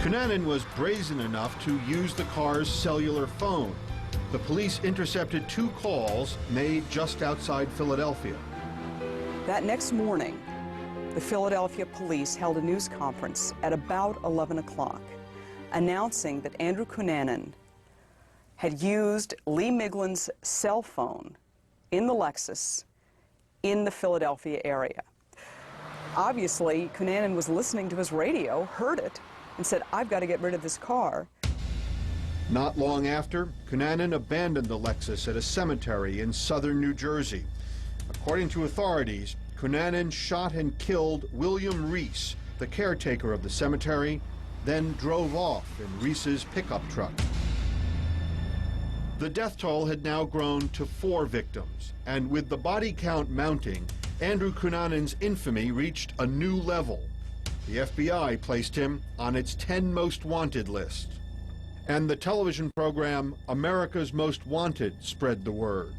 Cunanan was brazen enough to use the car's cellular phone. The police intercepted 2 calls made just outside Philadelphia. That next morning, the Philadelphia police held a news conference at about 11 o'clock, announcing that Andrew Cunanan had used Lee Miglin's cell phone in the Lexus in the Philadelphia area. Obviously, Cunanan was listening to his radio, heard it, and said, "I've got to get rid of this car." Not long after, Cunanan abandoned the Lexus at a cemetery in southern New Jersey. According to authorities, Cunanan shot and killed William Reese, the caretaker of the cemetery, then drove off in Reese's pickup truck. The death toll had now grown to 4 victims, and with the body count mounting, Andrew Cunanan's infamy reached a new level. The FBI placed him on its 10 most wanted list. And the television program America's Most Wanted spread the word.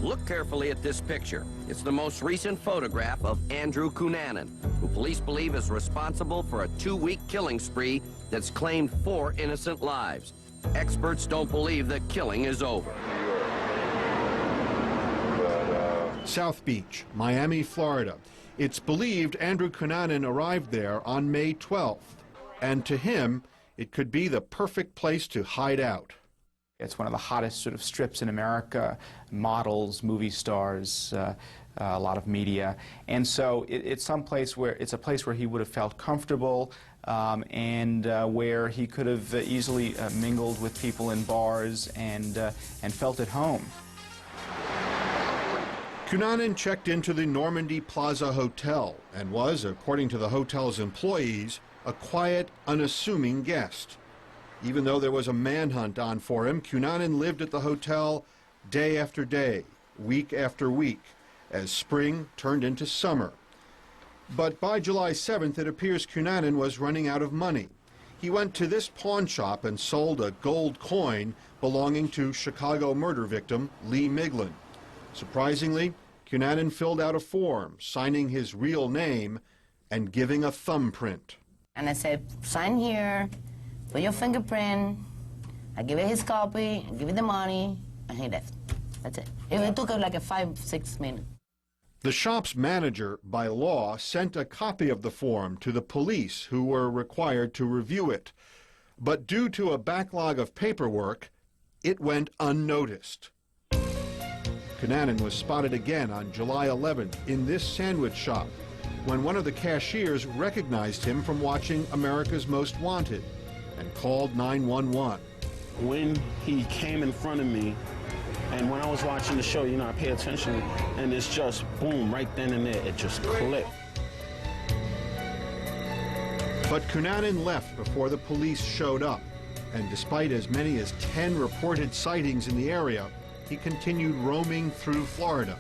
Look carefully at this picture. It's the most recent photograph of Andrew Cunanan, who police believe is responsible for a 2-week killing spree that's claimed 4 innocent lives. Experts don't believe the killing is over. South Beach, Miami, Florida. It's believed Andrew Cunanan arrived there on May 12th, and to him, it could be the perfect place to hide out. It's one of the hottest sort of strips in America, models, movie stars, a lot of media. And so it's a place where he would have felt comfortable and where he could have easily mingled with people in bars and felt at home. Cunanan checked into the Normandy Plaza Hotel and was, according to the hotel's employees, a quiet, unassuming guest. Even though there was a manhunt on for him, Cunanan lived at the hotel day after day, week after week, as spring turned into summer. But by July 7th, it appears Cunanan was running out of money. He went to this pawn shop and sold a gold coin belonging to Chicago murder victim Lee Miglin. Surprisingly, Cunanan filled out a form, signing his real name and giving a thumbprint. And I said, sign here, put your fingerprint. I give it his copy, I give it the money, and he left. That's it. It took like a 5-6 minutes. The shop's manager, by law, sent a copy of the form to the police, who were required to review it. But due to a backlog of paperwork, it went unnoticed. Cunanan was spotted again on July 11th in this sandwich shop, when one of the cashiers recognized him from watching America's Most Wanted and called 911. When he came in front of me, and when I was watching the show, you know, I pay attention, and it's just boom, right then and there, it just clicked. But Cunanan left before the police showed up, and despite as many as 10 reported sightings in the area, he continued roaming through Florida.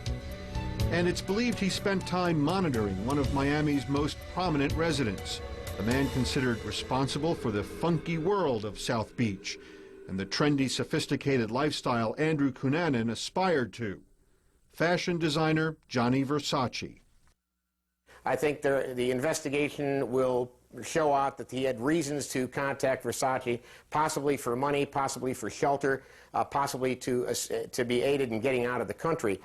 And it's believed he spent time monitoring one of Miami's most prominent residents, the man considered responsible for the funky world of South Beach and the trendy, sophisticated lifestyle Andrew Cunanan aspired to. Fashion designer Gianni Versace. I think the investigation will show out that he had reasons to contact Versace, possibly for money, possibly for shelter, possibly to be aided in getting out of the country.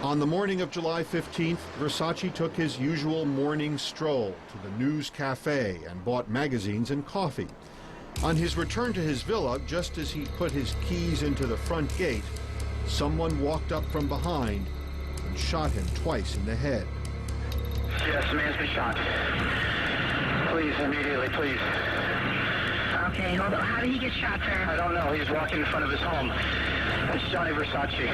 On the morning of July 15th, Versace took his usual morning stroll to the News Cafe and bought magazines and coffee. On his return to his villa, just as he put his keys into the front gate, someone walked up from behind and shot him twice in the head. Yes, the man's been shot. Please, immediately, please. Okay, hold on. How did he get shot, sir? I don't know. He was walking in front of his home. That's Gianni Versace.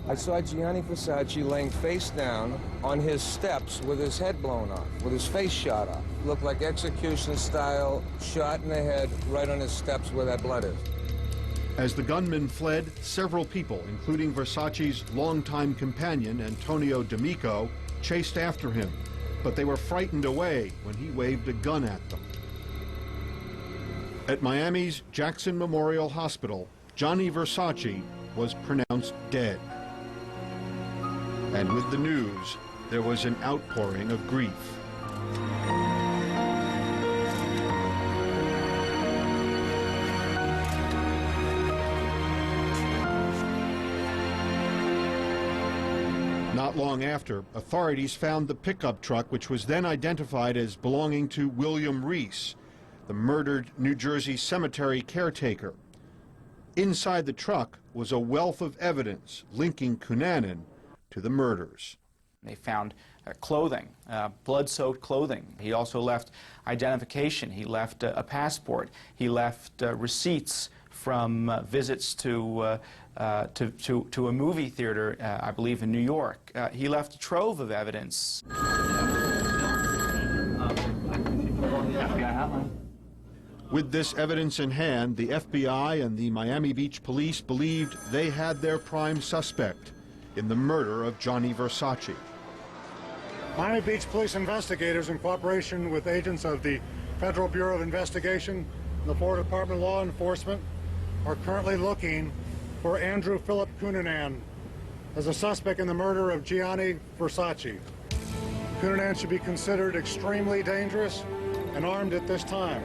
I saw Gianni Versace laying face down on his steps with his head blown off, with his face shot off. Looked like execution style, shot in the head right on his steps where that blood is. As the gunman fled, several people, including Versace's longtime companion, Antonio D'Amico, chased after him, but they were frightened away when he waved a gun at them. At Miami's Jackson Memorial Hospital, Gianni Versace was pronounced dead. And with the news, there was an outpouring of grief. Not long after, authorities found the pickup truck, which was then identified as belonging to William Reese, the murdered New Jersey cemetery caretaker. Inside the truck was a wealth of evidence linking Cunanan to the murders. They found clothing, blood-soaked clothing. He also left identification. He left a passport. He left receipts from visits to a movie theater, I believe in New York. He left a trove of evidence. With this evidence in hand, the FBI and the Miami Beach police believed they had their prime suspect in the murder of Gianni Versace. Miami Beach police investigators, in cooperation with agents of the Federal Bureau of Investigation and the Florida Department of Law Enforcement, are currently looking for Andrew Philip Cunanan as a suspect in the murder of Gianni Versace. Cunanan should be considered extremely dangerous and armed at this time.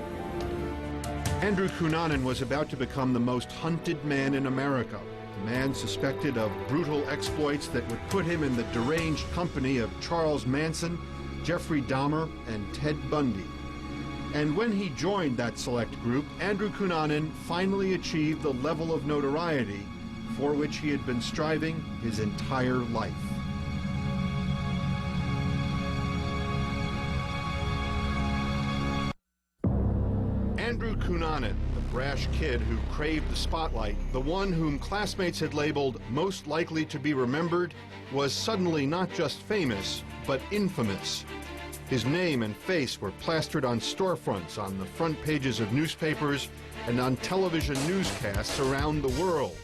Andrew Cunanan was about to become the most hunted man in America, a man suspected of brutal exploits that would put him in the deranged company of Charles Manson, Jeffrey Dahmer, and Ted Bundy. And when he joined that select group, Andrew Cunanan finally achieved the level of notoriety for which he had been striving his entire life. Andrew Cunanan, the brash kid who craved the spotlight, the one whom classmates had labeled most likely to be remembered, was suddenly not just famous, but infamous. His name and face were plastered on storefronts, on the front pages of newspapers, and on television newscasts around the world.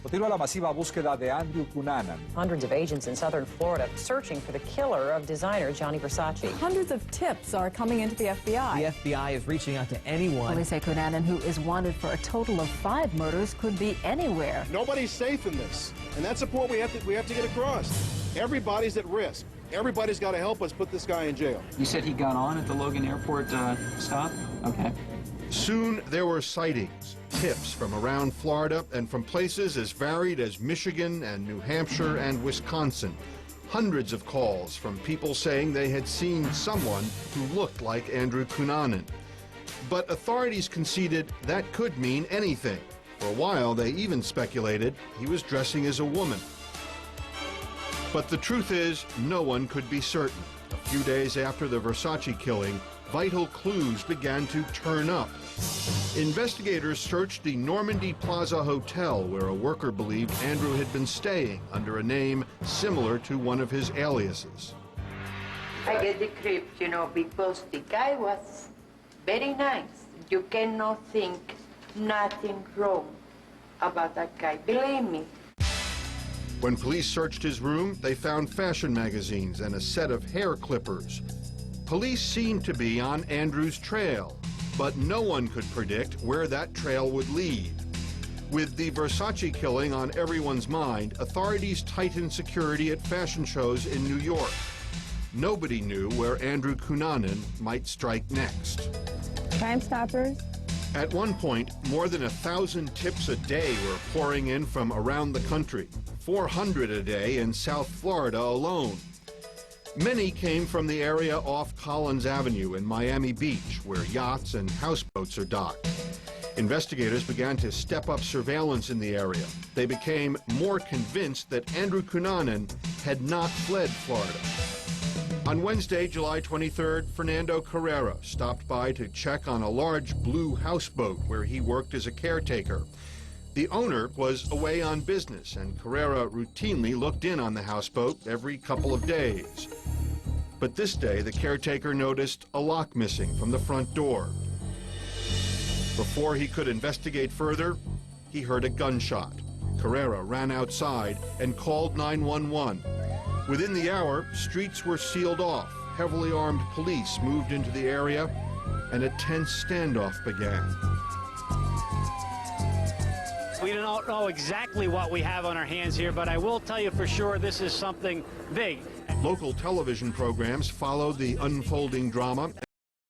Continúa la masiva búsqueda de Andrew Cunanan. Hundreds of agents in southern Florida searching for the killer of designer Gianni Versace. Hundreds of tips are coming into the FBI. The FBI is reaching out to anyone. Police say Cunanan, who is wanted for a total of 5 murders, could be anywhere. Nobody's safe in this, and that's the point we have to get across. Everybody's at risk. Everybody's got to help us put this guy in jail. You said he got on at the Logan Airport stop? Okay. Soon there were sightings, tips from around Florida and from places as varied as Michigan and New Hampshire and Wisconsin. Hundreds of calls from people saying they had seen someone who looked like Andrew Cunanan. But authorities conceded that could mean anything. For a while, they even speculated he was dressing as a woman. But the truth is, no one could be certain. A few days after the Versace killing, vital clues began to turn up. Investigators searched the Normandy Plaza Hotel, where a worker believed Andrew had been staying under a name similar to one of his aliases. I get the creeps, you know, because the guy was very nice. You cannot think nothing wrong about that guy, believe me. When police searched his room, they found fashion magazines and a set of hair clippers. Police seemed to be on Andrew's trail, but no one could predict where that trail would lead. With the Versace killing on everyone's mind, authorities tightened security at fashion shows in New York. Nobody knew where Andrew Cunanan might strike next. Crime Stoppers. At one point, more than 1,000 tips a day were pouring in from around the country, 400 a day in South Florida alone. Many came from the area off Collins Avenue in Miami Beach, where yachts and houseboats are docked. Investigators began to step up surveillance in the area. They became more convinced that Andrew Cunanan had not fled Florida. On Wednesday, July 23rd, Fernando Carrera stopped by to check on a large blue houseboat where he worked as a caretaker. The owner was away on business, and Carrera routinely looked in on the houseboat every couple of days. But this day, the caretaker noticed a lock missing from the front door. Before he could investigate further, he heard a gunshot. Carrera ran outside and called 911. Within the hour, streets were sealed off, heavily armed police moved into the area, and a tense standoff began. We don't know exactly what we have on our hands here, but I will tell you for sure this is something big. Local television programs followed the unfolding drama.